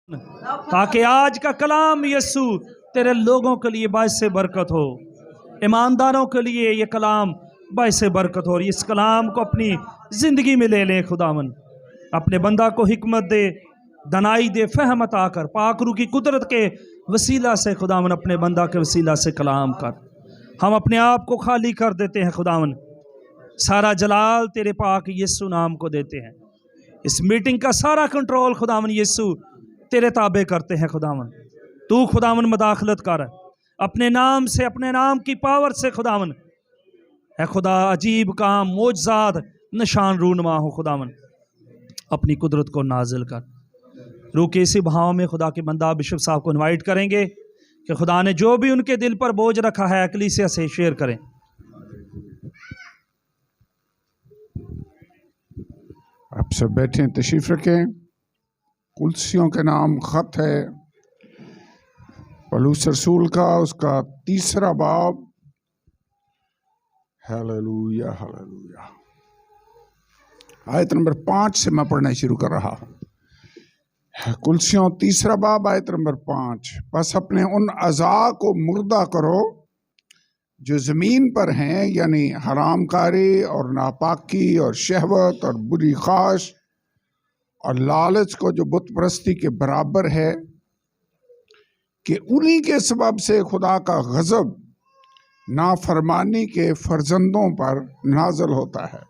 ताकि आज का कलाम यीशु तेरे लोगों के लिए बायस बरकत हो। ईमानदारों के लिए ये कलाम बायस बरकत हो। इस कलाम को अपनी ज़िंदगी में ले लें खुदावन। अपने बंदा को हिकमत दे, दनाई दे, फहमत आकर पाकरू की कुदरत के वसीला से खुदावन अपने बंदा के वसीला से कलाम कर। हम अपने आप को खाली कर देते हैं खुदावन, सारा जलाल तेरे पाक यीशु नाम को देते हैं। इस मीटिंग का सारा कंट्रोल खुदावन यीशु तेरे ताबे करते हैं खुदावन। तू खुदावन मदाखलत कर अपने नाम से, अपने नाम की पावर से खुदावन। है खुदा अजीब काम, मोजज़ात, निशान रूनमा हो खुदावन। अपनी कुदरत को नाजिल कर। रूह के इसी भाव में खुदा के बंदा बिशप साहब को इनवाइट करेंगे कि खुदा ने जो भी उनके दिल पर बोझ रखा है कलीसिया से शेयर करें। आप सब बैठे तशरीफ रखें। कुलसियों के नाम खत है पौलुस रसूल का, उसका 3 बाब। Hallelujah hallelujah. आयत नंबर 5 से मैं पढ़ना शुरू कर रहा हूँ। कुलसियों 3 बाब आयत नंबर 5। बस अपने उन अज़ा को मुर्दा करो जो ज़मीन पर हैं, यानी हरामकारी और नापाकी और शहवत और बुरी ख्वाहिश और लालच को, जो बुत परस्ती के बराबर है, कि उन्हीं के सबब से खुदा का गज़ब नाफरमानी के फर्जंदों पर नाज़िल होता है।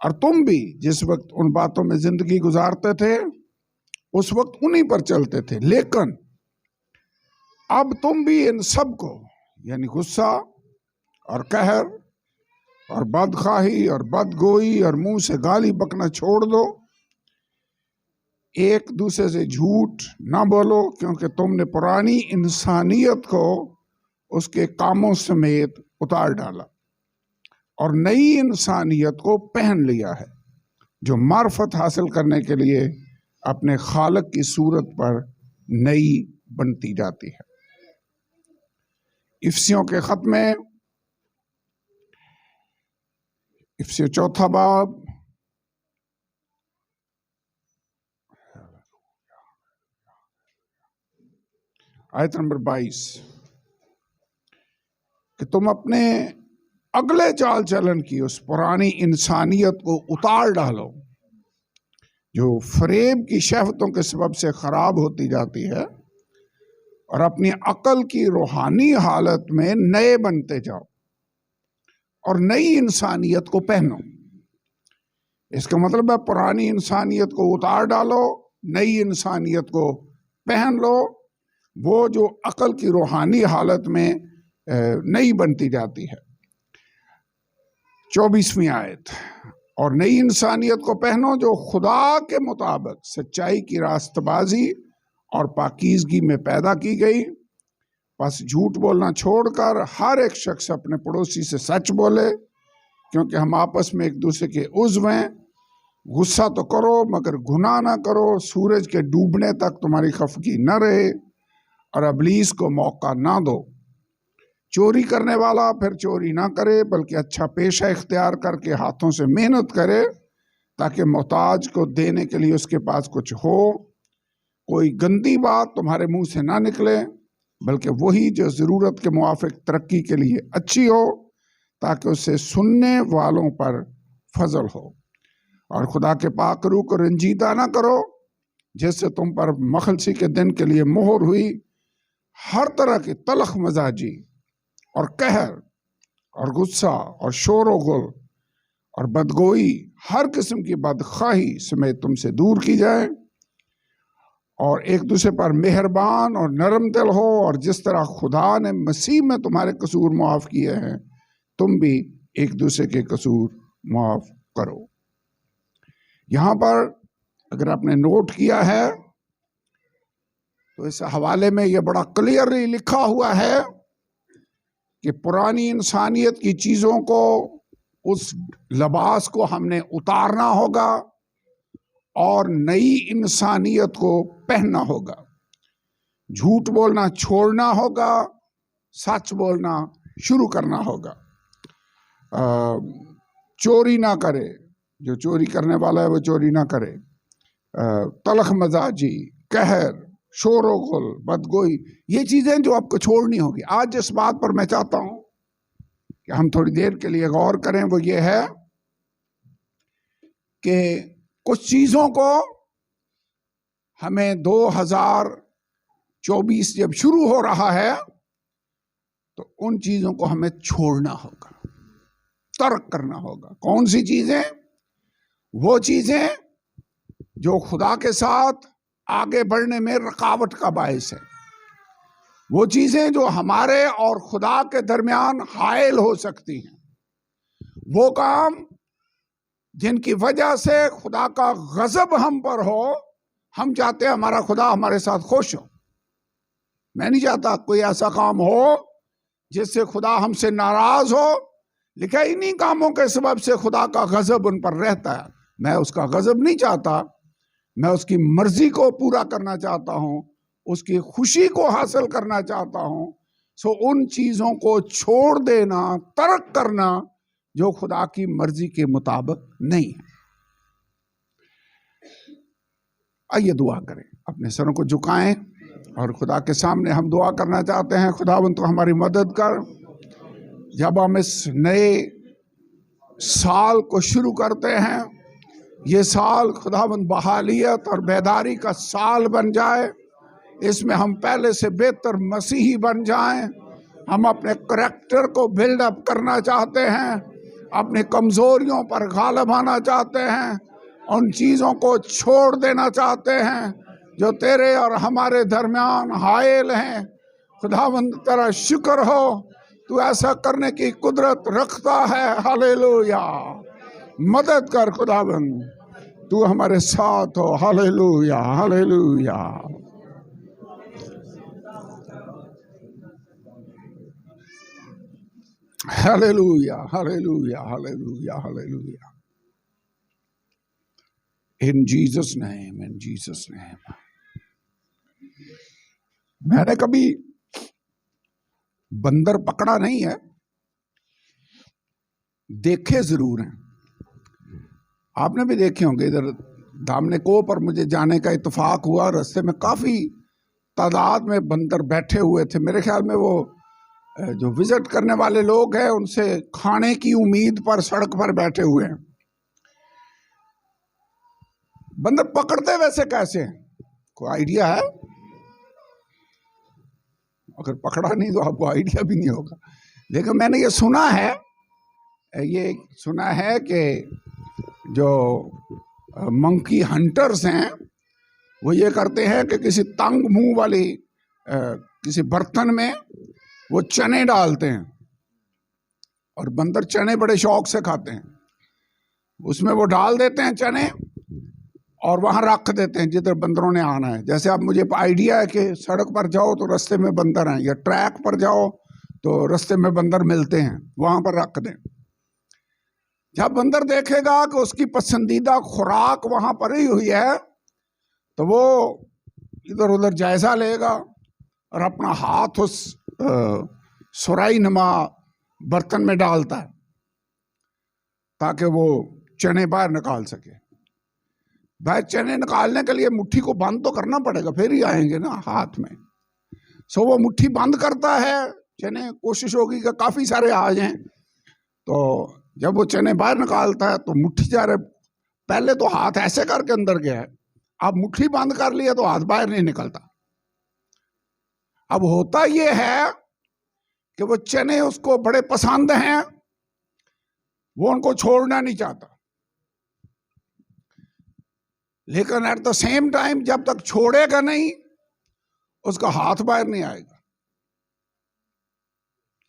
और तुम भी जिस वक्त उन बातों में ज़िंदगी गुजारते थे उस वक्त उन्हीं पर चलते थे, लेकिन अब तुम भी इन सब को, यानी गुस्सा और कहर और बदखाही और बदगोई और मुंह से गाली बकना छोड़ दो। एक दूसरे से झूठ ना बोलो, क्योंकि तुमने पुरानी इंसानियत को उसके कामों समेत उतार डाला और नई इंसानियत को पहन लिया है, जो मार्फत हासिल करने के लिए अपने खालिक की सूरत पर नई बनती जाती है। इफ्सियों के खत में, इफ्सियों 4 बाब आयत नंबर 22, कि तुम अपने अगले चाल चलन की उस पुरानी इंसानियत को उतार डालो जो फरेब की शहवतों के सबब से खराब होती जाती है, और अपनी अकल की रूहानी हालत में नए बनते जाओ और नई इंसानियत को पहनो। इसका मतलब है पुरानी इंसानियत को उतार डालो, नई इंसानियत को पहन लो, वो जो अकल की रूहानी हालत में नई बनती जाती है। 24वीं आयत, और नई इंसानियत को पहनो जो खुदा के मुताबिक सच्चाई की रास्तबाजी और पाकीज़गी में पैदा की गई। बस झूठ बोलना छोड़कर हर एक शख्स अपने पड़ोसी से सच बोले, क्योंकि हम आपस में एक दूसरे के उज़्व हैं। गुस्सा तो करो मगर गुनाह ना करो, सूरज के डूबने तक तुम्हारी खफगी न रहे और इब्लीस को मौका ना दो। चोरी करने वाला फिर चोरी ना करे, बल्कि अच्छा पेशा इख्तियार करके हाथों से मेहनत करे, ताकि मोहताज को देने के लिए उसके पास कुछ हो। कोई गंदी बात तुम्हारे मुंह से ना निकले, बल्कि वही जो ज़रूरत के मुआफिक तरक्की के लिए अच्छी हो, ताकि उससे सुनने वालों पर फजल हो। और खुदा के पाक रूह को रंजीदा ना करो, जिससे तुम पर मखलसी के दिन के लिए मोहर हुई। हर तरह की तलख मजाजी और कहर और गुस्सा और शोर व गुल और बदगोई, हर किस्म की बदखाही समेत तुमसे दूर की जाए, और एक दूसरे पर मेहरबान और नरम दिल हो, और जिस तरह खुदा ने मसीह में तुम्हारे कसूर माफ़ किए हैं, तुम भी एक दूसरे के कसूर माफ़ करो। यहाँ पर अगर आपने नोट किया है तो इस हवाले में यह बड़ा क्लियरली लिखा हुआ है कि पुरानी इंसानियत की चीज़ों को, उस लिबास को हमने उतारना होगा और नई इंसानियत को पहनना होगा। झूठ बोलना छोड़ना होगा, सच बोलना शुरू करना होगा। चोरी ना करे, जो चोरी करने वाला है वो चोरी ना करे। तलख मजाजी, कहर, शोरोगुल, बदगोई, ये चीजें जो आपको छोड़नी होगी। आज जिस बात पर मैं चाहता हूं कि हम थोड़ी देर के लिए गौर करें वो ये है कि कुछ चीजों को हमें 2024 जब शुरू हो रहा है तो उन चीजों को हमें छोड़ना होगा, तर्क करना होगा। कौन सी चीजें? वो चीजें जो खुदा के साथ आगे बढ़ने में रुकावट का बायस है, वो चीजें जो हमारे और खुदा के दरमियान हायल हो सकती हैं, वो काम जिनकी वजह से खुदा का गजब हम पर हो। हम चाहते हैं हमारा खुदा हमारे साथ खुश हो। मैं नहीं चाहता कोई ऐसा काम हो जिससे खुदा हमसे नाराज हो। लिखा इन्हीं कामों के सबब से खुदा का गजब उन पर रहता है। मैं उसका गजब नहीं चाहता, मैं उसकी मर्जी को पूरा करना चाहता हूं, उसकी खुशी को हासिल करना चाहता हूं। सो उन चीजों को छोड़ देना, तर्क करना जो खुदा की मर्जी के मुताबिक नहीं है। आइए दुआ करें, अपने सरों को झुकाएं और खुदा के सामने हम दुआ करना चाहते हैं। खुदावंद तो हमारी मदद कर। जब हम इस नए साल को शुरू करते हैं, ये साल खुदावंद बहालियत और बेदारी का साल बन जाए। इसमें हम पहले से बेहतर मसीही बन जाएं। हम अपने करैक्टर को बिल्डअप करना चाहते हैं, अपनी कमजोरियों पर गालिब आना चाहते हैं, उन चीज़ों को छोड़ देना चाहते हैं जो तेरे और हमारे दरमियान हायल हैं। खुदावंद तेरा शुक्र हो, तू ऐसा करने की कुदरत रखता है। हालेलुया। मदद कर खुदावंद, तू हमारे साथ हो। Hallelujah, hallelujah. Hallelujah, hallelujah, hallelujah, hallelujah. In Jesus name, in Jesus name। मैंने कभी बंदर पकड़ा नहीं है, देखे जरूर हैं। आपने भी देखे होंगे। इधर दामने को पर मुझे जाने का इत्तेफाक हुआ, रास्ते में काफी तादाद में बंदर बैठे हुए थे। मेरे ख्याल में वो जो विजिट करने वाले लोग हैं उनसे खाने की उम्मीद पर सड़क पर बैठे हुए हैं। बंदर पकड़ते वैसे कैसे हैं, कोई आइडिया है? अगर पकड़ा नहीं तो आपको आइडिया भी नहीं होगा। लेकिन मैंने ये सुना है कि जो मंकी हंटर्स हैं वो ये करते हैं कि किसी तंग मुंह वाली किसी बर्तन में वो चने डालते हैं, और बंदर चने बड़े शौक से खाते हैं। उसमें वो डाल देते हैं चने और वहां रख देते हैं जिधर बंदरों ने आना है। जैसे अब मुझे आइडिया है कि सड़क पर जाओ तो रास्ते में बंदर हैं, या ट्रैक पर जाओ तो रास्ते में बंदर मिलते हैं, वहां पर रख दें। जब बंदर देखेगा कि उसकी पसंदीदा खुराक वहां पर ही हुई है तो वो इधर उधर जायजा लेगा और अपना हाथ उस सुराई नुमा बर्तन में डालता है ताकि वो चने बाहर निकाल सके। भाई चने निकालने के लिए मुट्ठी को बंद तो करना पड़ेगा, फिर ही आएंगे ना हाथ में। सो वो मुट्ठी बंद करता है, चने कोशिश होगी कि काफी सारे आ जाएं। तो जब वो चने बाहर निकालता है तो मुट्ठी जा रहे, पहले तो हाथ ऐसे करके अंदर गया है, अब मुट्ठी बंद कर लिया तो हाथ बाहर नहीं निकलता। अब होता ये है कि वो चने उसको बड़े पसंद हैं, वो उनको छोड़ना नहीं चाहता, लेकिन एट द सेम टाइम जब तक छोड़ेगा नहीं उसका हाथ बाहर नहीं आएगा।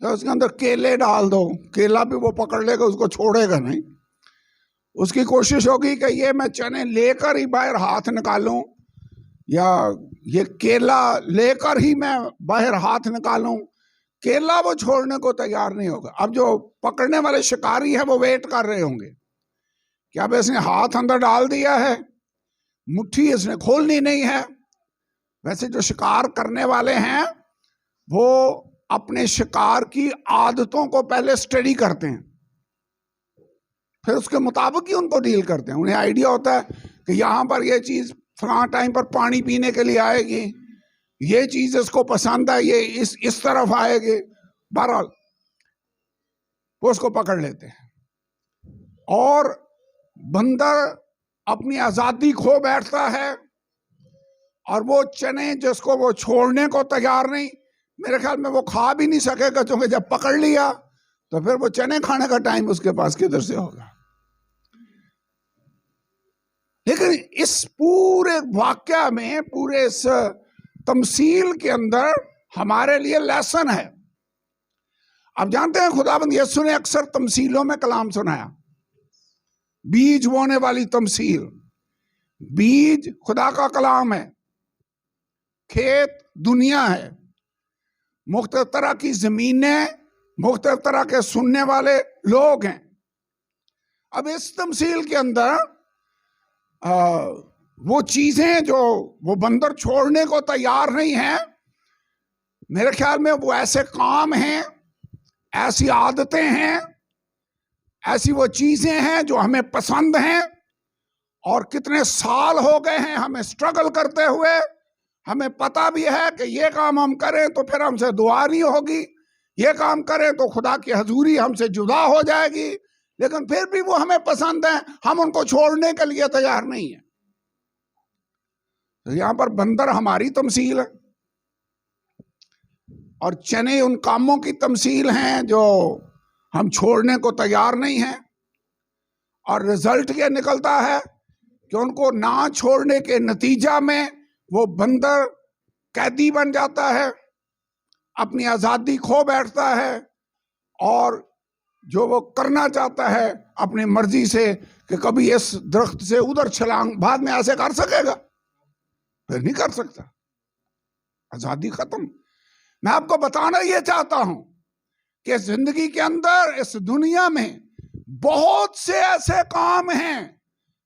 तो उसके अंदर केले डाल दो, केला भी वो पकड़ लेगा, उसको छोड़ेगा नहीं। उसकी कोशिश होगी कि ये मैं चने लेकर ही बाहर हाथ निकालूं, या ये केला लेकर ही मैं बाहर हाथ निकालूं। केला वो छोड़ने को तैयार नहीं होगा। अब जो पकड़ने वाले शिकारी है वो वेट कर रहे होंगे कि अब इसने हाथ अंदर डाल दिया है, मुट्ठी इसने खोलनी नहीं है। वैसे जो शिकार करने वाले हैं वो अपने शिकार की आदतों को पहले स्टडी करते हैं, फिर उसके मुताबिक ही उनको डील करते हैं। उन्हें आइडिया होता है कि यहां पर ये चीज फलां टाइम पर पानी पीने के लिए आएगी, ये चीज इसको पसंद है, ये इस तरफ आएगी। बहरहाल वो उसको पकड़ लेते हैं और बंदर अपनी आजादी खो बैठता है और वो चने जिसको वो छोड़ने को तैयार नहीं, मेरे ख्याल में वो खा भी नहीं सकेगा, क्योंकि जब पकड़ लिया तो फिर वो चने खाने का टाइम उसके पास किधर से होगा। लेकिन इस पूरे वाक्य में, पूरे इस तमसील के अंदर हमारे लिए लेसन है। आप जानते हैं खुदाबंद यीशु ने अक्सर तमसीलों में कलाम सुनाया। बीज बोने वाली तमसील, बीज खुदा का कलाम है, खेत दुनिया है, मुख्तलिफ तरह की जमीनें, मुख्तलिफ तरह के सुनने वाले लोग हैं। अब इस तमसील के अंदर वो चीजें जो वो बंदर छोड़ने को तैयार नहीं है, मेरे ख्याल में वो ऐसे काम हैं, ऐसी आदतें हैं, ऐसी वो चीजें हैं जो हमें पसंद हैं और कितने साल हो गए हैं हमें स्ट्रगल करते हुए। हमें पता भी है कि ये काम हम करें तो फिर हमसे दुआ नहीं होगी, ये काम करें तो खुदा की हजूरी हमसे जुदा हो जाएगी, लेकिन फिर भी वो हमें पसंद है, हम उनको छोड़ने के लिए तैयार नहीं है। तो यहां पर बंदर हमारी तमसील है और चने उन कामों की तमसील हैं जो हम छोड़ने को तैयार नहीं हैं। और रिजल्ट ये निकलता है कि उनको ना छोड़ने के नतीजा में वो बंदर कैदी बन जाता है, अपनी आजादी खो बैठता है और जो वो करना चाहता है अपनी मर्जी से कि कभी इस दरख्त से उधर छलांग, बाद में ऐसे कर सकेगा, फिर नहीं कर सकता, आजादी खत्म। मैं आपको बताना ये चाहता हूं कि जिंदगी के अंदर, इस दुनिया में बहुत से ऐसे काम हैं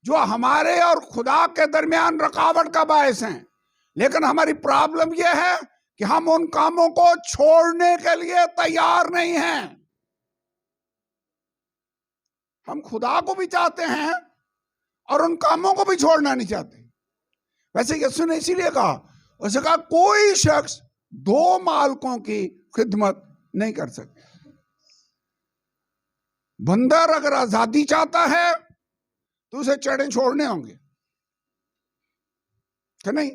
जो हमारे और खुदा के दरमियान रुकावट का बायस हैं, लेकिन हमारी प्रॉब्लम यह है कि हम उन कामों को छोड़ने के लिए तैयार नहीं हैं। हम खुदा को भी चाहते हैं और उन कामों को भी छोड़ना नहीं चाहते। वैसे यीशु ने इसीलिए कहा, उसने कहा कोई शख्स दो मालिकों की खिदमत नहीं कर सकता। बंदर अगर आजादी चाहता है तो उसे चढ़े छोड़ने होंगे कि नहीं?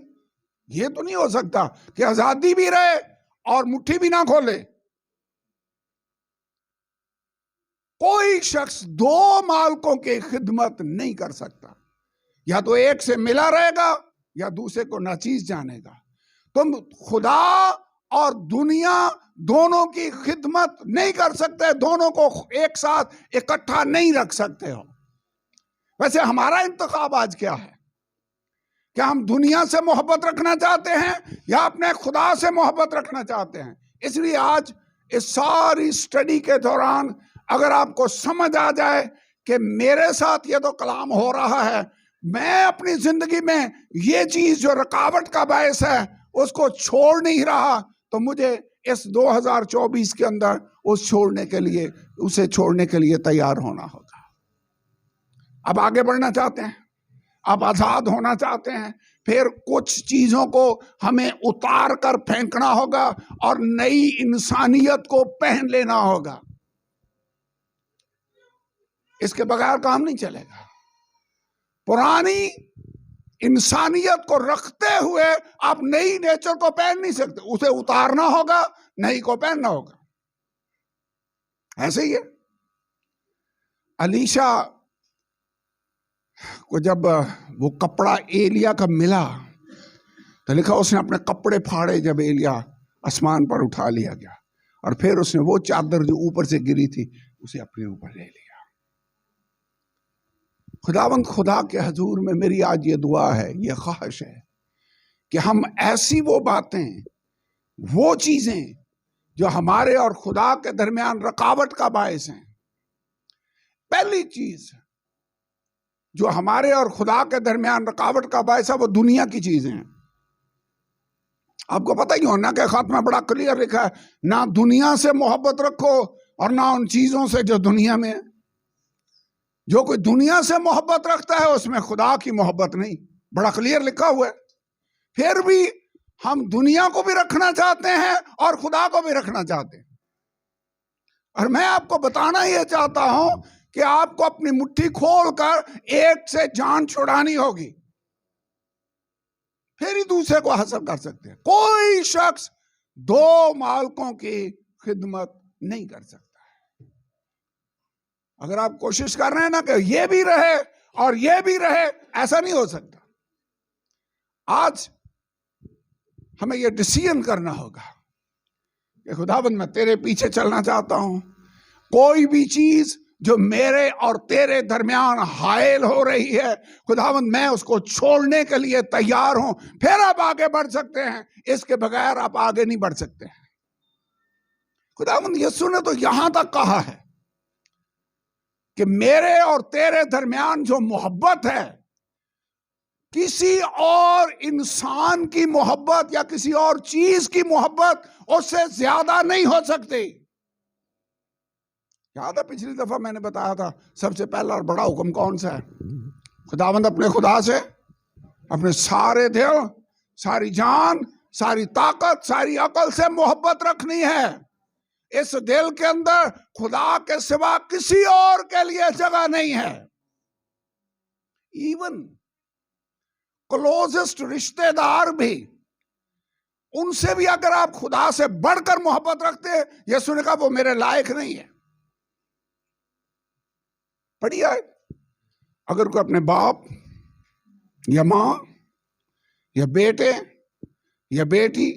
ये तो नहीं हो सकता कि आजादी भी रहे और मुट्ठी भी ना खोले। कोई शख्स दो मालिकों की खिदमत नहीं कर सकता, या तो एक से मिला रहेगा या दूसरे को नाचीज जानेगा। तुम खुदा और दुनिया दोनों की खिदमत नहीं कर सकते, दोनों को एक साथ इकट्ठा नहीं रख सकते हो। वैसे हमारा इंतखाब आज क्या है? क्या हम दुनिया से मोहब्बत रखना चाहते हैं या अपने खुदा से मोहब्बत रखना चाहते हैं? इसलिए आज इस सारी स्टडी के दौरान अगर आपको समझ आ जाए कि मेरे साथ ये तो कलाम हो रहा है, मैं अपनी जिंदगी में ये चीज जो रुकावट का बायस है उसको छोड़ नहीं रहा, तो मुझे इस 2024 के अंदर उसे छोड़ने के लिए तैयार होना होगा। अब आगे बढ़ना चाहते हैं, अब आजाद होना चाहते हैं, फिर कुछ चीजों को हमें उतार कर फेंकना होगा और नई इंसानियत को पहन लेना होगा। इसके बगैर काम नहीं चलेगा। पुरानी इंसानियत को रखते हुए आप नई नेचर को पहन नहीं सकते, उसे उतारना होगा, नई को पहनना होगा। ऐसे ही है। अलीशा को जब वो कपड़ा एलिया का मिला तो लिखा उसने अपने कपड़े फाड़े जब एलिया आसमान पर उठा लिया गया, और फिर उसने वो चादर जो ऊपर से गिरी थी उसे अपने ऊपर ले लिया। खुदावंद खुदा के हजूर में मेरी आज ये दुआ है, ये ख्वाहिश है कि हम ऐसी वो बातें, वो चीजें जो हमारे और खुदा के दरमियान रुकावट का बायस हैं, पहली चीज जो हमारे और खुदा के दरमियान रुकावट का बायस है वो दुनिया की चीजें हैं। आपको पता ही होना कि खत में बड़ा क्लियर लिखा है, ना दुनिया से मोहब्बत रखो और ना उन चीजों से जो दुनिया में है। जो कोई दुनिया से मोहब्बत रखता है उसमें खुदा की मोहब्बत नहीं, बड़ा क्लियर लिखा हुआ है। फिर भी हम दुनिया को भी रखना चाहते हैं और खुदा को भी रखना चाहते हैं। और मैं आपको बताना ये चाहता हूं कि आपको अपनी मुट्ठी खोलकर एक से जान छुड़ानी होगी, फिर ही दूसरे को हासिल कर सकते हैं। कोई शख्स दो मालिकों की खिदमत नहीं कर सकता है। अगर आप कोशिश कर रहे हैं ना कि ये भी रहे और ये भी रहे, ऐसा नहीं हो सकता। आज हमें यह डिसीजन करना होगा कि खुदाबंद मैं तेरे पीछे चलना चाहता हूं। कोई भी चीज जो मेरे और तेरे दरमियान हायल हो रही है, खुदावंद मैं उसको छोड़ने के लिए तैयार हूं, फिर आप आगे बढ़ सकते हैं। इसके बगैर आप आगे नहीं बढ़ सकते हैं। खुदावंद यीशु ने तो यहां तक कहा है कि मेरे और तेरे दरमियान जो मोहब्बत है, किसी और इंसान की मोहब्बत या किसी और चीज की मोहब्बत उससे ज्यादा नहीं हो सकती। याद है पिछली दफा मैंने बताया था सबसे पहला और बड़ा हुक्म कौन सा है? खुदावंद अपने खुदा से अपने सारे दिल, सारी जान, सारी ताकत, सारी अकल से मोहब्बत रखनी है। इस दिल के अंदर खुदा के सिवा किसी और के लिए जगह नहीं है। इवन क्लोजेस्ट रिश्तेदार भी, उनसे भी अगर आप खुदा से बढ़कर मोहब्बत रखते हैं, यीशु ने कहा वो मेरे लायक नहीं है। बढ़िया है, अगर कोई अपने बाप या मां या बेटे या बेटी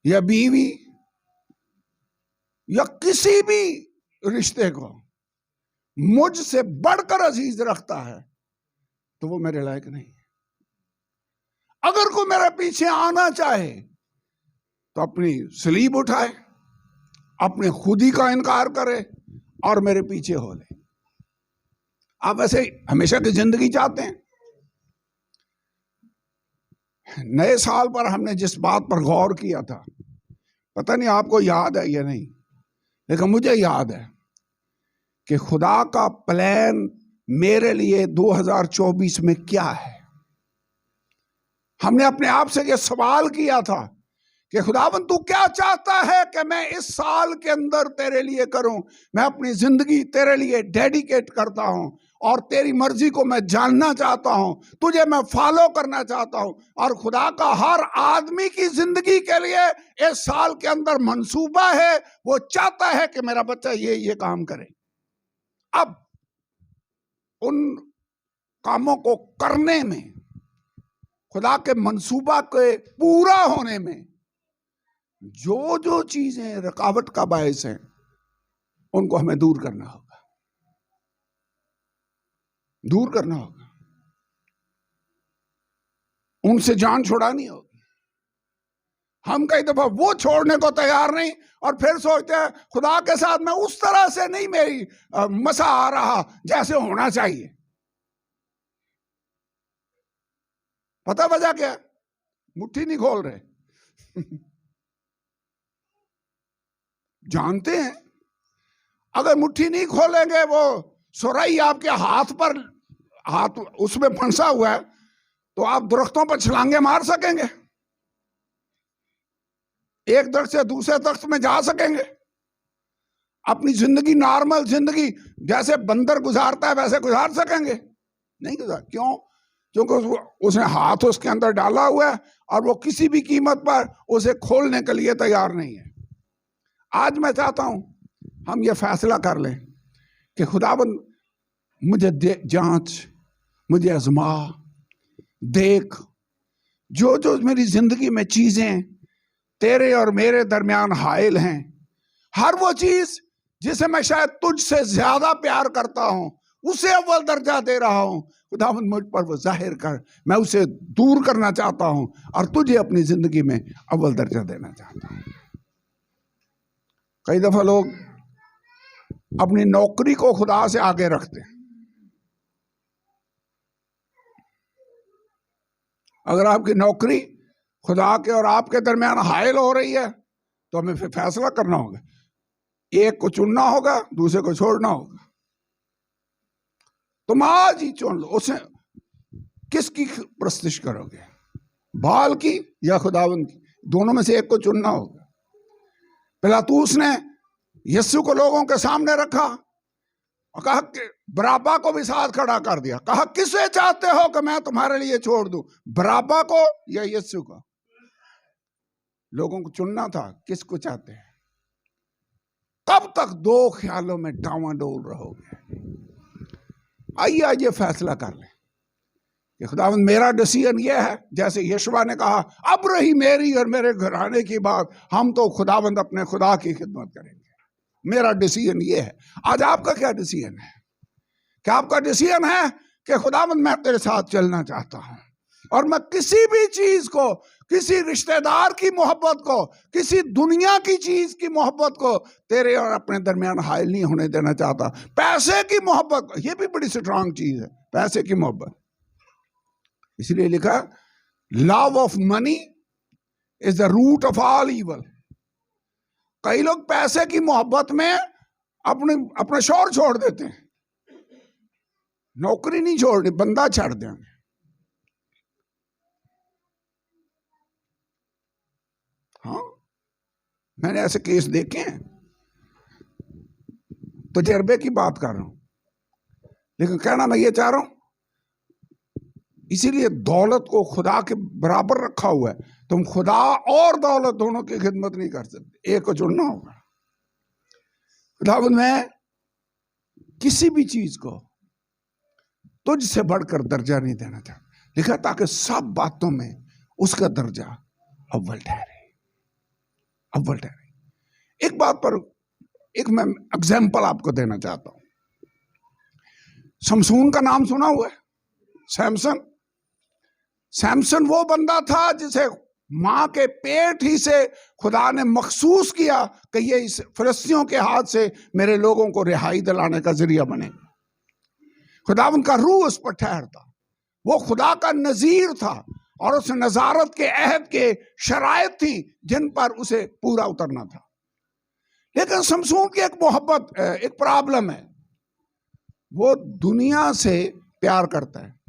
या बीवी या किसी भी रिश्ते को मुझसे बढ़कर अजीज रखता है, तो वो मेरे लायक नहीं है। अगर कोई मेरे पीछे आना चाहे तो अपनी सलीब उठाए, अपने खुदी का इनकार करे और मेरे पीछे हो ले। आप ऐसे हमेशा की जिंदगी चाहते हैं? नए साल पर हमने जिस बात पर गौर किया था, पता नहीं आपको याद है या नहीं, लेकिन मुझे याद है कि खुदा का प्लान मेरे लिए 2024 में क्या है। हमने अपने आप से यह सवाल किया था कि खुदाबंद तू क्या चाहता है कि मैं इस साल के अंदर तेरे लिए करूं। मैं अपनी जिंदगी तेरे लिए डेडिकेट करता हूं और तेरी मर्जी को मैं जानना चाहता हूं, तुझे मैं फॉलो करना चाहता हूं। और खुदा का हर आदमी की जिंदगी के लिए इस साल के अंदर मंसूबा है। वो चाहता है कि मेरा बच्चा ये काम करे। अब उन कामों को करने में, खुदा के मंसूबा के पूरा होने में जो जो चीजें रुकावट का बायस हैं, उनको हमें दूर करना होगा, दूर करना होगा, उनसे जान छुड़ानी होगी। हम कई दफा वो छोड़ने को तैयार नहीं और फिर सोचते हैं खुदा के साथ मैं उस तरह से नहीं, मेरी मसा आ रहा जैसे होना चाहिए। पता वजह क्या? मुट्ठी नहीं खोल रहे। जानते हैं अगर मुट्ठी नहीं खोलेंगे, वो सुराही आपके हाथ उसमें फंसा हुआ है, तो आप दरख्तों पर छलांगे मार सकेंगे, एक दरख्त से दूसरे दरख्त में जा सकेंगे। अपनी जिंदगी, नॉर्मल जिंदगी जैसे बंदर गुजारता है वैसे गुजार सकेंगे? नहीं गुजार। क्यों? क्योंकि उसने हाथ उसके अंदर डाला हुआ है और वो किसी भी कीमत पर उसे खोलने के लिए तैयार नहीं है। आज मैं चाहता हूं हम ये फैसला कर लें कि खुदाबंद मुझे जांच, मुझे आजमा, देख, जो जो मेरी जिंदगी में चीजें तेरे और मेरे दरमियान हायल हैं, हर वो चीज जिसे मैं शायद तुझसे ज्यादा प्यार करता हूं, उसे अव्वल दर्जा दे रहा हूं, खुदावंद मुझ पर वो जाहिर कर। मैं उसे दूर करना चाहता हूं और तुझे अपनी जिंदगी में अव्वल दर्जा देना चाहता हूं। कई दफा लोग अपनी नौकरी को खुदा से आगे रखते हैं। अगर आपकी नौकरी खुदा के और आपके दरमियान हायल हो रही है, तो हमें फिर फैसला करना होगा। एक को चुनना होगा, दूसरे को छोड़ना होगा। तुम आज ही चुन लो। उसने किसकी प्रस्तिश करोगे, बाल की या खुदावंद की? दोनों में से एक को चुनना होगा। पिलातूस ने यीशु को लोगों के सामने रखा और कहा कि बराबा को भी साथ खड़ा कर दिया। कहा किसे चाहते हो कि मैं तुम्हारे लिए छोड़ दूं, बराबा को या यीशु को? लोगों को चुनना था, किसको चाहते हैं। कब तक दो ख्यालों में डावाडोल रहोगे? आइए आज ये फैसला कर लें कि खुदावंद मेरा डिसीजन ये है, जैसे यशवा ने कहा अब रही मेरी और मेरे घराने की बात, हम तो खुदावंद अपने खुदा की खिदमत करेंगे। मेरा डिसीजन ये है। आज आपका क्या डिसीजन है? क्या आपका डिसीजन है कि खुदावंद मैं तेरे साथ चलना चाहता हूं और मैं किसी भी चीज को, किसी रिश्तेदार की मोहब्बत को, किसी दुनिया की चीज की मोहब्बत को तेरे और अपने दरमियान हायल नहीं होने देना चाहता। पैसे की मोहब्बत, ये भी बड़ी स्ट्रांग चीज है, पैसे की मोहब्बत। इसलिए लिखा love of money is the root of all evil. कई लोग पैसे की मोहब्बत में अपना शौहर छोड़ देते हैं, नौकरी नहीं छोड़नी, बंदा छाड़ देंगे। हाँ, मैंने ऐसे केस देखे हैं, तजर्बे की बात कर रहा हूं। लेकिन कहना मैं ये चाह रहा हूं, इसीलिए दौलत को खुदा के बराबर रखा हुआ है। तुम खुदा और दौलत दोनों की खिदमत नहीं कर सकते, एक को चुनना होगा। खुदावंद मैं किसी भी चीज को तुझसे बढ़कर दर्जा नहीं देना चाहता। लिखा ताकि सब बातों में उसका दर्जा अव्वल ठहरे, अव्वल ठहरे। एक बात पर एक मैं एग्जाम्पल आपको देना चाहता हूं। शमसून का नाम सुना हुआ है? सैमसन वो बंदा था जिसे मां के पेट ही से खुदा ने मखसूस किया कि ये इस फिलिस्तीनियों के हाथ से मेरे लोगों को रिहाई दिलाने का जरिया बनेगा। खुदावंद का रूह उस पर ठहरता। वो खुदा का नजीर था और उस नजारत के अहद के शराइत थी जिन पर उसे पूरा उतरना था। लेकिन शमसून की एक मोहब्बत, एक प्रॉब्लम है, वो दुनिया से प्यार करता है।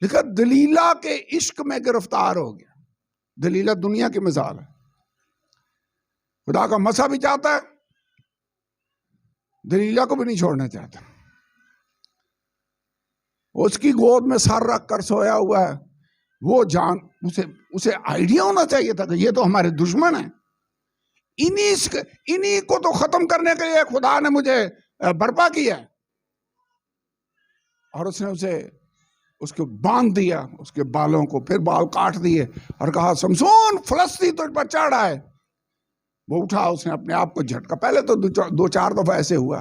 लिखा दलीला के इश्क में गिरफ्तार हो गया। दलीला दुनिया की मिसाल है। खुदा का मसा भी चाहता है, दलीला को भी नहीं छोड़ना चाहता। उसकी गोद में सर रख कर सोया हुआ है। वो जान उसे आइडिया होना चाहिए था कि ये तो हमारे दुश्मन है। इन्हीं को तो खत्म करने के लिए खुदा ने मुझे बर्पा किया है। और उसने उसको बांध दिया, उसके बालों को, फिर बाल काट दिए और कहा शमसून फिलिस्ती तुझ पर चढ़ा है। वो उठा, उसने अपने आप को झटका। पहले तो दो चार दफा ऐसे हुआ,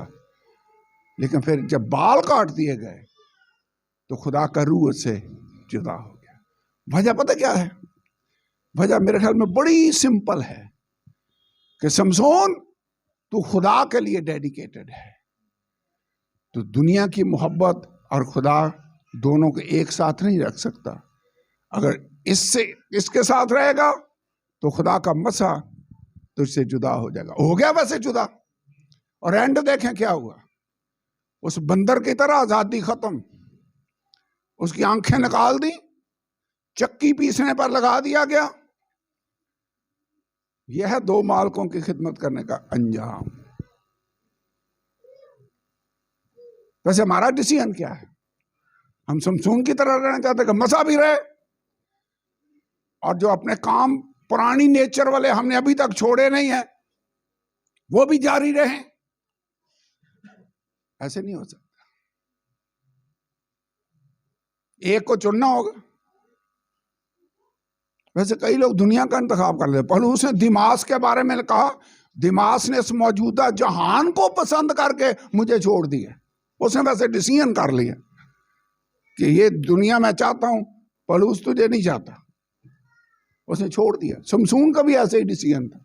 लेकिन फिर जब बाल काट दिए गए तो खुदा का रूह उससे जुदा हो गया। वजह पता क्या है? वजह मेरे ख्याल में बड़ी सिंपल है कि शमसून तू खुदा के लिए डेडिकेटेड है। तो दुनिया की मोहब्बत और खुदा दोनों को एक साथ नहीं रख सकता। अगर इसके साथ रहेगा तो खुदा का मसा तुझसे जुदा हो जाएगा। हो गया वैसे जुदा। और एंड देखें क्या हुआ। उस बंदर की तरह आजादी खत्म। उसकी आंखें निकाल दी, चक्की पीसने पर लगा दिया गया। यह है दो मालकों की खिदमत करने का अंजाम। वैसे हमारा डिसीजन क्या है? हम शमसून की तरह रहना चाहते कि मजा भी रहे, और जो अपने काम पुरानी नेचर वाले हमने अभी तक छोड़े नहीं है वो भी जारी रहे। ऐसे नहीं हो सकता। एक को चुनना होगा। वैसे कई लोग दुनिया का इंतखाब कर लेते। पौलुस ने दिमास के बारे में कहा, दिमास ने इस मौजूदा जहान को पसंद करके मुझे छोड़ दिया। उसने वैसे डिसीजन कर लिया कि ये दुनिया मैं चाहता हूं, पौलुस तुझे नहीं चाहता। उसने छोड़ दिया। शमसून का भी ऐसे ही डिसीजन था।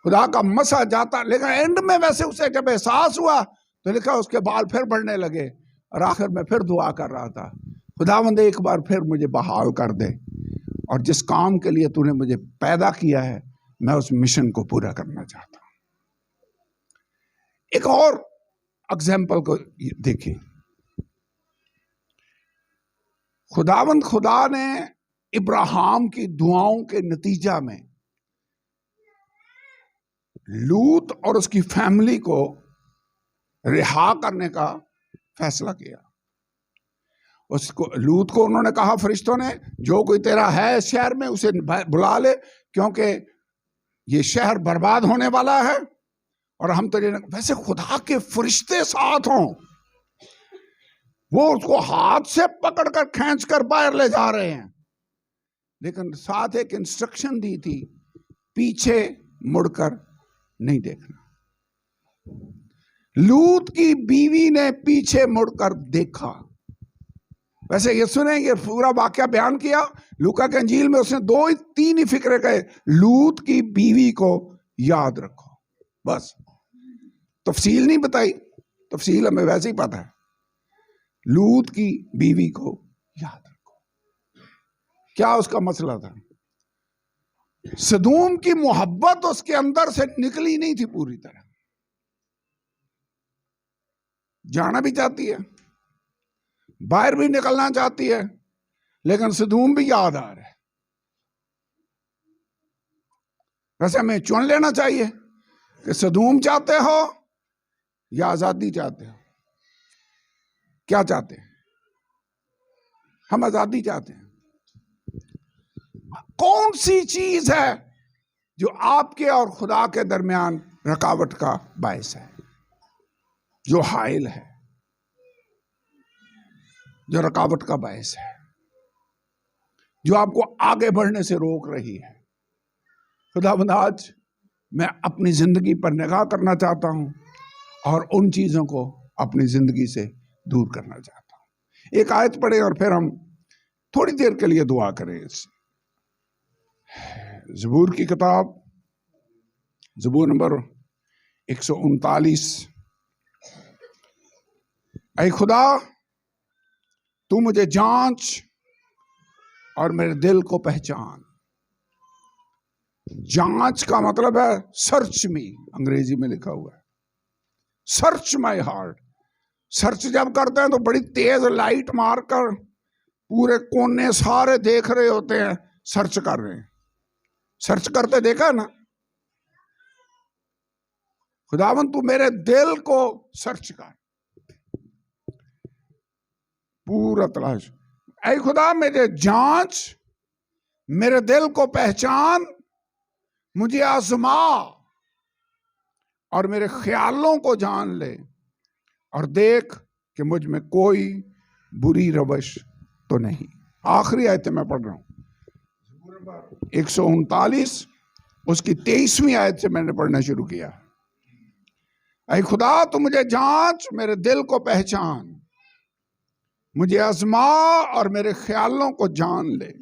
खुदा का मसा जाता, लेकिन एंड में वैसे उसे जब एहसास हुआ तो लिखा उसके बाल फिर बढ़ने लगे और आखिर में फिर दुआ कर रहा था, खुदावंद एक बार फिर मुझे बहाल कर दे, और जिस काम के लिए तूने मुझे पैदा किया है मैं उस मिशन को पूरा करना चाहता हूं। एक और एग्जाम्पल को देखिए। खुदावंद खुदा ने इब्राहिम की दुआओं के नतीजा में लूत और उसकी फैमिली को रिहा करने का फैसला किया। उसको लूत को उन्होंने कहा, फरिश्तों ने, जो कोई तेरा है शहर में उसे बुला ले, क्योंकि ये शहर बर्बाद होने वाला है और हम तेरे। वैसे खुदा के फरिश्ते साथ हों, वो उसको हाथ से पकड़कर खींचकर बाहर ले जा रहे हैं, लेकिन साथ एक इंस्ट्रक्शन दी थी, पीछे मुड़कर नहीं देखना। लूत की बीवी ने पीछे मुड़कर देखा। वैसे यीशु ने ये पूरा वाकया बयान किया लूका के अंजील में, उसने 2-3 ही फिक्रे कहे, लूत की बीवी को याद रखो, बस। तफसील नहीं बताई, तफसील हमें वैसे ही पता है। लूत की बीवी को याद रखो। क्या उसका मसला था? सदूम की मोहब्बत उसके अंदर से निकली नहीं थी पूरी तरह। जाना भी चाहती है, बाहर भी निकलना चाहती है, लेकिन सदूम भी याद आ रहा है। वैसे हमें चुन लेना चाहिए कि सदूम चाहते हो या आजादी चाहते हो। क्या चाहते हैं? हम आजादी चाहते हैं। कौन सी चीज है जो आपके और खुदा के दरमियान रुकावट का बायस है, जो हाइल है, जो रुकावट का बायस है, जो आपको आगे बढ़ने से रोक रही है? खुदावंद, आज मैं अपनी जिंदगी पर निगाह करना चाहता हूं और उन चीजों को अपनी जिंदगी से दूर करना चाहता हूं। एक आयत पढ़े और फिर हम थोड़ी देर के लिए दुआ करें। ज़बूर की किताब, ज़बूर नंबर 139। ऐ खुदा, तू मुझे जांच और मेरे दिल को पहचान। जांच का मतलब है सर्च मी, अंग्रेजी में लिखा हुआ है, सर्च माय हार्ट। सर्च जब करते हैं तो बड़ी तेज लाइट मारकर पूरे कोने सारे देख रहे होते हैं, सर्च कर रहे हैं। सर्च करते देखा ना? खुदावन, तू मेरे दिल को सर्च कर, पूरा तलाश। ऐ खुदा, मेरे जांच, मेरे दिल को पहचान, मुझे आजमा और मेरे ख्यालों को जान ले, और देख कि मुझ में कोई बुरी रवश तो नहीं। आखिरी आयत मैं पढ़ रहा हूं, 139 उसकी 23वीं आयत से मैंने पढ़ना शुरू किया। ऐ खुदा, तू मुझे जांच, मेरे दिल को पहचान, मुझे आजमा और मेरे ख्यालों को जान ले,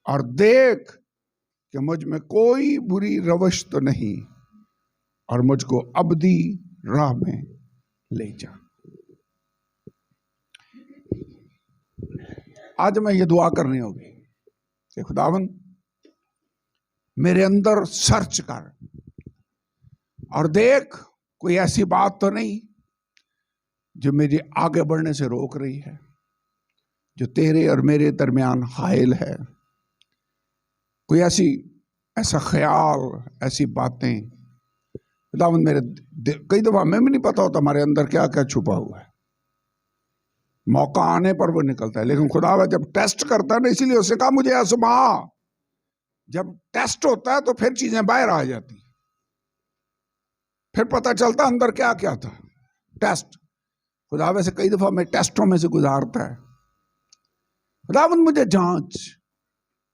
और देख कि मुझ में कोई बुरी रवश तो नहीं, और मुझको अबदी राह में ले जा। आज मैं ये दुआ करनी होगी कि खुदावन, मेरे अंदर सर्च कर और देख कोई ऐसी बात तो नहीं जो मेरे आगे बढ़ने से रोक रही है, जो तेरे और मेरे दरमियान हाइल है। कोई ऐसा ख्याल, ऐसी बातें। खुदावन, कई दफा हमें भी नहीं पता होता हमारे अंदर क्या क्या छुपा हुआ है, मौका आने पर वो निकलता है। लेकिन खुदा जब टेस्ट करता है ना, इसीलिए उसने कहा मुझे आजमा। जब टेस्ट होता है तो फिर चीजें बाहर आ जाती, फिर पता चलता अंदर क्या क्या था। टेस्ट खुदा वैसे कई दफा हमें टेस्टों में से गुजारता है। खुदावन, मुझे जांच,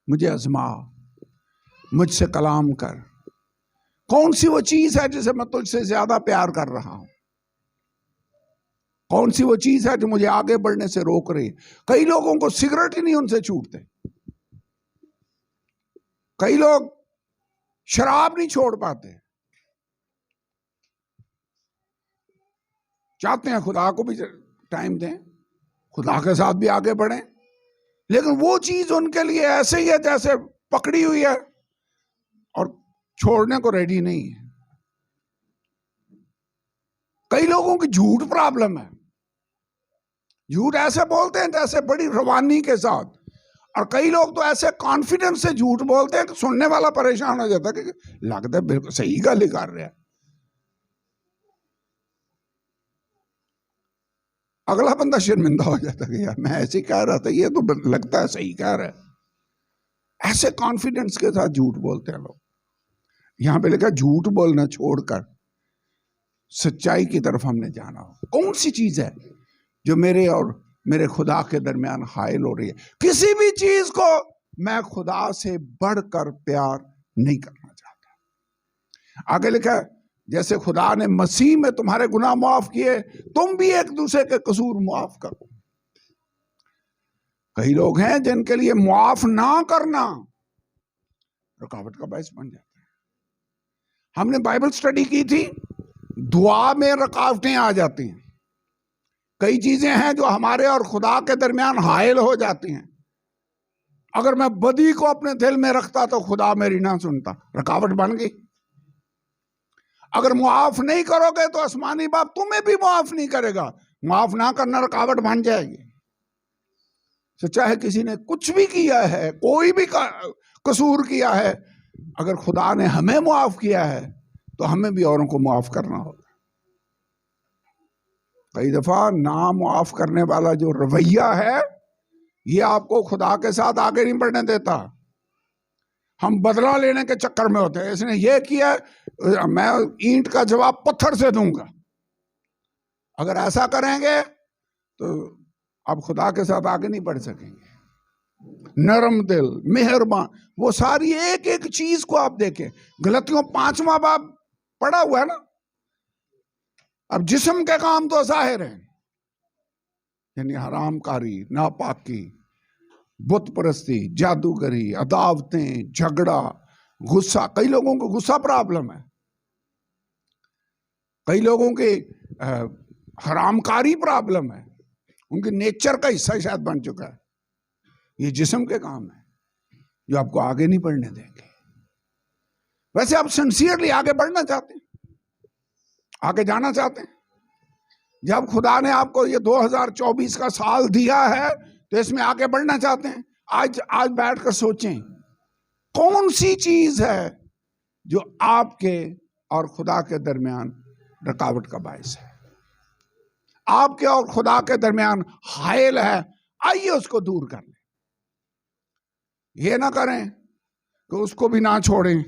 मुझे आजमा, मुझसे कलाम कर। कौन सी वो चीज है जिसे मैं तुझसे ज्यादा प्यार कर रहा हूं? कौन सी वो चीज है जो मुझे आगे बढ़ने से रोक रही है? कई लोगों को सिगरेट ही नहीं उनसे छूटते, कई लोग शराब नहीं छोड़ पाते। चाहते हैं खुदा को भी टाइम दें, खुदा के साथ भी आगे बढ़ें, लेकिन वो चीज उनके लिए ऐसे ही है जैसे पकड़ी हुई है और छोड़ने को रेडी नहीं है। कई लोगों की झूठ प्रॉब्लम है, झूठ ऐसे बोलते हैं जैसे बड़ी रवानी के साथ, और कई लोग तो ऐसे कॉन्फिडेंस से झूठ बोलते हैं कि सुनने वाला परेशान हो जाता है कि लगता है बिल्कुल सही गल ही कर रहे हैं। अगला बंदा शर्मिंदा हो जाता है कि यार मैं ऐसे कह रहा था, ये तो लगता है सही कह रहा है। ऐसे कॉन्फिडेंस के साथ झूठ बोलते हैं लोग। यहां पे लिखा झूठ बोलना छोड़कर सच्चाई की तरफ हमने जाना हो। कौन सी चीज है जो मेरे और मेरे खुदा के दरमियान हायल हो रही है? किसी भी चीज को मैं खुदा से बढ़कर प्यार नहीं करना चाहता। आगे लिखा है जैसे खुदा ने मसीह में तुम्हारे गुनाह माफ किए, तुम भी एक दूसरे के कसूर माफ करो। कई लोग हैं जिनके लिए माफ ना करना रुकावट का बायस बन जाता है। हमने बाइबल स्टडी की थी, दुआ में रुकावटें आ जाती हैं। कई चीजें हैं जो हमारे और खुदा के दरमियान हायल हो जाती हैं। अगर मैं बदी को अपने दिल में रखता तो खुदा मेरी ना सुनता, रुकावट बन गई। अगर मुआफ नहीं करोगे तो आसमानी बाप तुम्हें भी मुआफ नहीं करेगा। मुआफ ना करना रुकावट बन जाएगी। तो चाहे किसी ने कुछ भी किया है, कोई भी कसूर किया है, अगर खुदा ने हमें मुआफ किया है तो हमें भी औरों को मुआफ करना होगा। कई दफा ना मुआफ करने वाला जो रवैया है, ये आपको खुदा के साथ आगे नहीं बढ़ने देता। हम बदला लेने के चक्कर में होते हैं। इसने ये किया, मैं ईंट का जवाब पत्थर से दूंगा। अगर ऐसा करेंगे तो आप खुदा के साथ आगे नहीं बढ़ सकेंगे। नरम दिल, मेहरबान, वो सारी एक एक चीज को आप देखें। गलतियों 5वां बाब पढ़ा हुआ है ना। अब जिस्म के काम तो जाहिर है, यानी हरामकारी, नापाकी, बुत परस्ती, जादूगरी, अदावतें, झगड़ा, गुस्सा। कई लोगों को गुस्सा प्रॉब्लम है, कई लोगों के हरामकारी प्रॉब्लम है, उनके नेचर का हिस्सा शायद बन चुका है। ये जिस्म के काम है जो आपको आगे नहीं बढ़ने देंगे। वैसे आप सिंसियरली आगे बढ़ना चाहते हैं, आगे जाना चाहते हैं। जब खुदा ने आपको ये 2024 का साल दिया है तो इसमें आगे बढ़ना चाहते हैं। आज बैठकर सोचें कौन सी चीज है जो आपके और खुदा के दरमियान रुकावट का बायस है, आपके और खुदा के दरमियान हायल है। आइए उसको दूर कर लें। ये ना करें कि उसको भी ना छोड़ें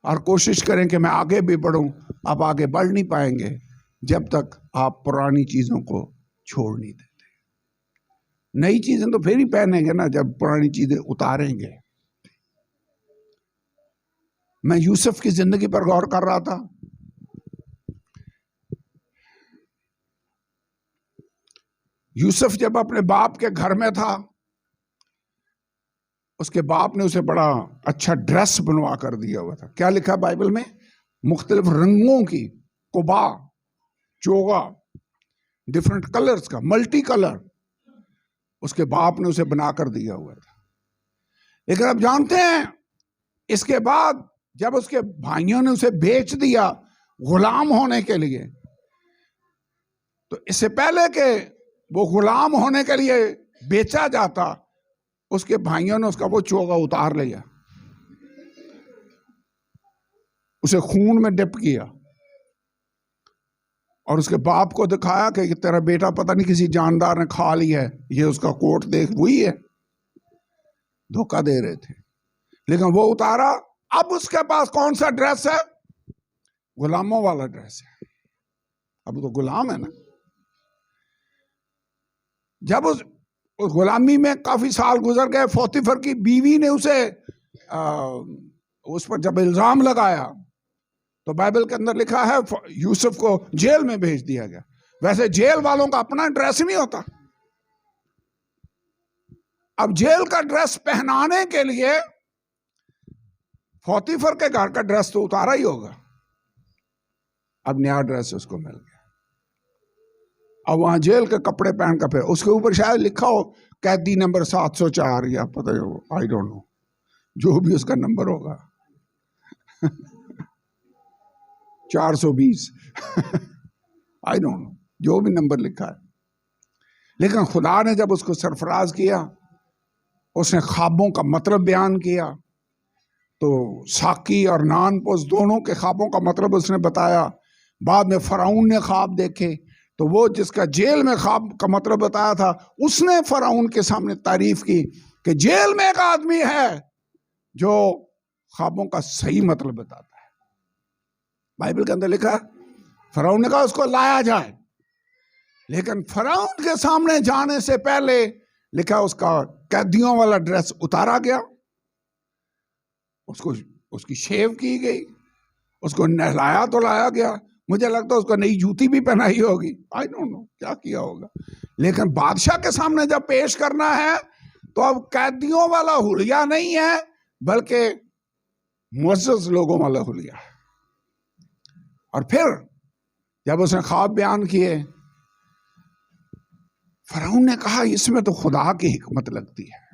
और कोशिश करें कि मैं आगे भी बढ़ूं। आप आगे बढ़ नहीं पाएंगे जब तक आप पुरानी चीजों को छोड़ नहीं देते। नई चीजें तो फिर ही पहनेंगे ना जब पुरानी चीजें उतारेंगे। मैं यूसुफ की जिंदगी पर गौर कर रहा था। यूसुफ जब अपने बाप के घर में था, उसके बाप ने उसे बड़ा अच्छा ड्रेस बनवा कर दिया हुआ था। क्या लिखा बाइबल में? मुख्तलिफ रंगों की कुबा, चोगा, डिफरेंट कलर्स का, मल्टी कलर उसके बाप ने उसे बनाकर दिया हुआ था। लेकिन आप जानते हैं, इसके बाद जब उसके भाइयों ने उसे बेच दिया गुलाम होने के लिए, तो इससे पहले के वो गुलाम होने के लिए बेचा जाता, उसके भाइयों ने उसका वो चोगा उतार लिया, उसे खून में डिप किया और उसके बाप को दिखाया कि तेरा बेटा पता नहीं किसी जानदार ने खा लिया है, ये उसका कोट देख, वही है। धोखा दे रहे थे, लेकिन वो उतारा। अब उसके पास कौन सा ड्रेस है? गुलामों वाला ड्रेस है। अब तो गुलाम है ना। जब उस गुलामी में काफी साल गुजर गए, पोतीफर की बीवी ने उसे उस पर जब इल्जाम लगाया तो बाइबल के अंदर लिखा है यूसुफ को जेल में भेज दिया गया। वैसे जेल वालों का अपना ड्रेस नहीं होता। अब जेल का ड्रेस पहनाने के लिए पोतीफर के घर का ड्रेस तो उतारा ही होगा। अब नया ड्रेस उसको मिल गया। अब वहां जेल के कपड़े पहनकर, फिर उसके ऊपर शायद लिखा हो कैदी नंबर 704 या पता नहीं, आई डोंट नो, जो भी उसका नंबर होगा 420 आई डोंट नो, जो भी नंबर लिखा है। लेकिन खुदा ने जब उसको सरफराज किया, उसने ख्वाबों का मतलब बयान किया, तो साकी और नानपोस दोनों के ख्वाबों का मतलब उसने बताया। बाद में फराउन ने ख्वाब देखे, तो वो जिसका जेल में ख्वाब का मतलब बताया था, उसने फराउन के सामने तारीफ की कि जेल में एक आदमी है जो ख्वाबों का सही मतलब बताता है। बाइबल के अंदर लिखा है, फराउन ने कहा उसको लाया जाए, लेकिन फराउन के सामने जाने से पहले लिखा उसका कैदियों वाला ड्रेस उतारा गया, उसको उसकी शेव की गई, उसको नहलाया धुलाया गया। मुझे लगता है उसको नई जूती भी पहनाई होगी, आई डोंट नो क्या किया होगा। लेकिन बादशाह के सामने जब पेश करना है तो अब कैदियों वाला हुलिया नहीं है, बल्कि मुअज़्ज़ज़ लोगों वाला हुलिया है। और फिर जब उसने ख्वाब बयान किए, फराउन ने कहा इसमें तो खुदा की हिकमत लगती है।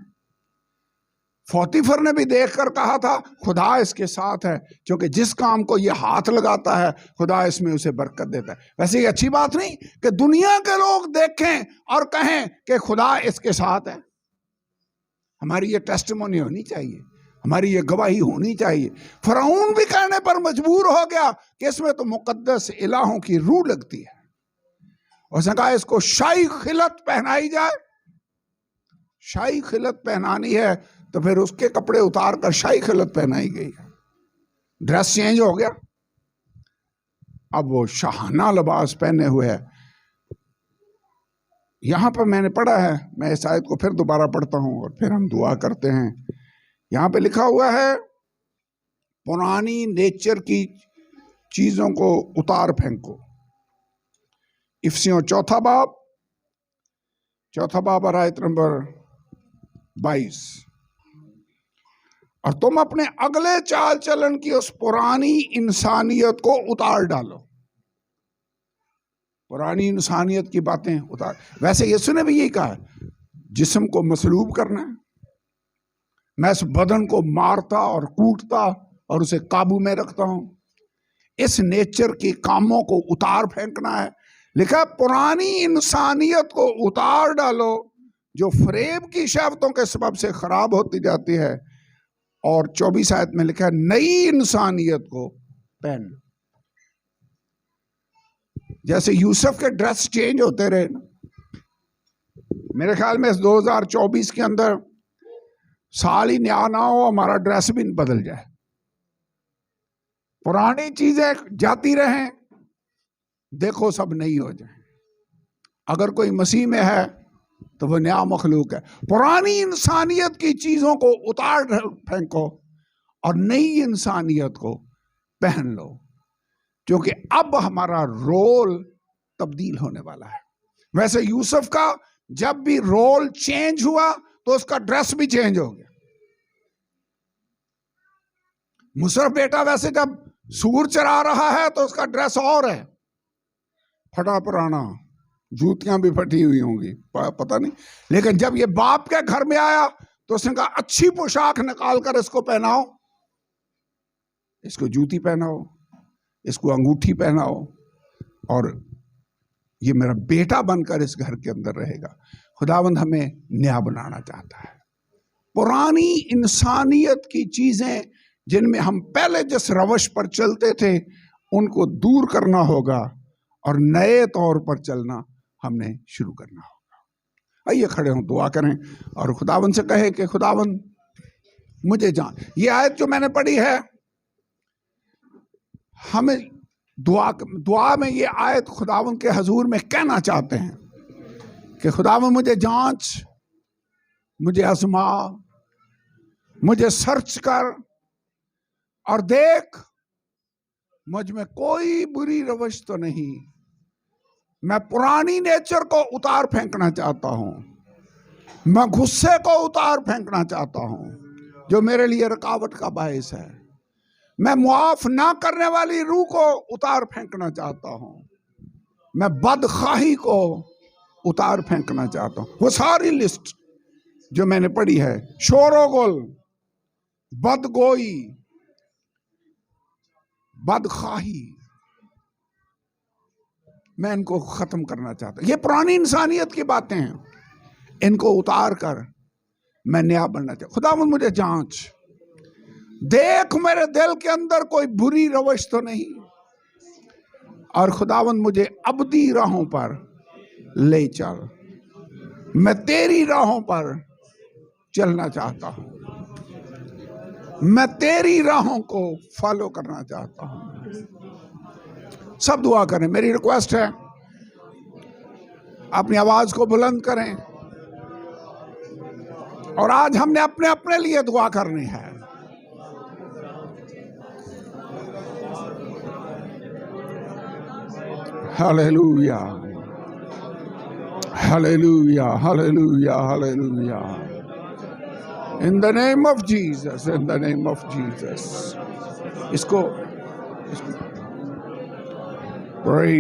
फौतीफर ने भी देखकर कहा था खुदा इसके साथ है, क्योंकि जिस काम को ये हाथ लगाता है खुदा इसमें उसे बरकत देता है। वैसे ये अच्छी बात नहीं कि दुनिया के लोग देखें और कहें कि खुदा इसके साथ है। हमारी ये टेस्टिमोनी होनी चाहिए, हमारी ये गवाही होनी चाहिए। फराउन भी कहने पर मजबूर हो गया कि इसमें तो मुकद्दस इलाहों की रूह लगती है। उसने कहा इसको शाही खिलत पहनाई जाए। शाही खिलत पहनानी है तो फिर उसके कपड़े उतार कर शाही खिलत पहनाई गई, ड्रेस चेंज हो गया, अब वो शाहाना लिबास पहने हुए है। यहां पर मैंने पढ़ा है, मैं इस आयत को फिर दोबारा पढ़ता हूं और फिर हम दुआ करते हैं। यहां पे लिखा हुआ है पुरानी नेचर की चीजों को उतार फेंको। इफिसियों चौथा बाब और आयत नंबर 22। और तुम अपने अगले चाल चलन की उस पुरानी इंसानियत को उतार डालो। पुरानी इंसानियत की बातें उतार। वैसे यीशु ने भी यही कहा, जिस्म को मसलूब करना है। मैं इस बदन को मारता और कूटता और उसे काबू में रखता हूं। इस नेचर के कामों को उतार फेंकना है। लिखा पुरानी इंसानियत को उतार डालो जो फरेब की शहवतों के सबब से खराब होती जाती है, और 24 आयत में लिखा है नई इंसानियत को पहन लो। जैसे यूसुफ के ड्रेस चेंज होते रहे ना, मेरे ख्याल में इस 2024 के अंदर साल ही नया ना हो हमारा ड्रेस भी बदल जाए। पुरानी चीजें जाती रहें, देखो सब नई हो जाए। अगर कोई मसीह में है तो वो नया मखलूक है। पुरानी इंसानियत की चीजों को उतार फेंको और नई इंसानियत को पहन लो, क्योंकि अब हमारा रोल तब्दील होने वाला है। वैसे यूसुफ का जब भी रोल चेंज हुआ तो उसका ड्रेस भी चेंज हो गया। मुसरफ बेटा वैसे जब सूर चरा रहा है तो उसका ड्रेस और है, फटा पुराना, जूतियां भी फटी हुई होंगी, पता नहीं। लेकिन जब ये बाप के घर में आया तो उसने कहा अच्छी पोशाक निकाल कर इसको पहनाओ, इसको जूती पहनाओ, इसको अंगूठी पहनाओ, और ये मेरा बेटा बनकर इस घर के अंदर रहेगा। खुदावंद हमें नया बनाना चाहता है। पुरानी इंसानियत की चीजें जिनमें हम पहले जिस रवश पर चलते थे उनको दूर करना होगा और नए तौर पर चलना हमने शुरू करना होगा। आइए खड़े हों, दुआ करें और खुदावंद से कहे कि खुदावंद मुझे जान। ये आयत जो मैंने पढ़ी है, हमें दुआ में ये आयत खुदावंद के हजूर में कहना चाहते हैं कि खुदावंद मुझे जांच, मुझे आजमा, मुझे सर्च कर और देख मुझ में कोई बुरी रवश तो नहीं। मैं पुरानी नेचर को उतार फेंकना चाहता हूं, मैं गुस्से को उतार फेंकना चाहता हूं जो मेरे लिए रुकावट का बायस है। मैं मुआफ ना करने वाली रूह को उतार फेंकना चाहता हूं, मैं बदखाही को उतार फेंकना चाहता हूं। वो सारी लिस्ट जो मैंने पढ़ी है, शोरोगुल, बदगोई, बदखाही, मैं इनको खत्म करना चाहता हूं। ये पुरानी इंसानियत की बातें हैं, इनको उतार कर मैं नया बनना चाहता हूं। खुदावंद मुझे जांच, देख मेरे दिल के अंदर कोई बुरी रवश तो नहीं, और खुदावंद मुझे अबदी राहों पर ले चल। मैं तेरी राहों पर चलना चाहता हूं, मैं तेरी राहों को फॉलो करना चाहता हूं। सब दुआ करें, मेरी रिक्वेस्ट है, अपनी आवाज को बुलंद करें, और आज हमने अपने अपने लिए दुआ करनी है। Hallelujah, hallelujah, hallelujah, hallelujah. In the name of Jesus, in the name of Jesus. इसको praise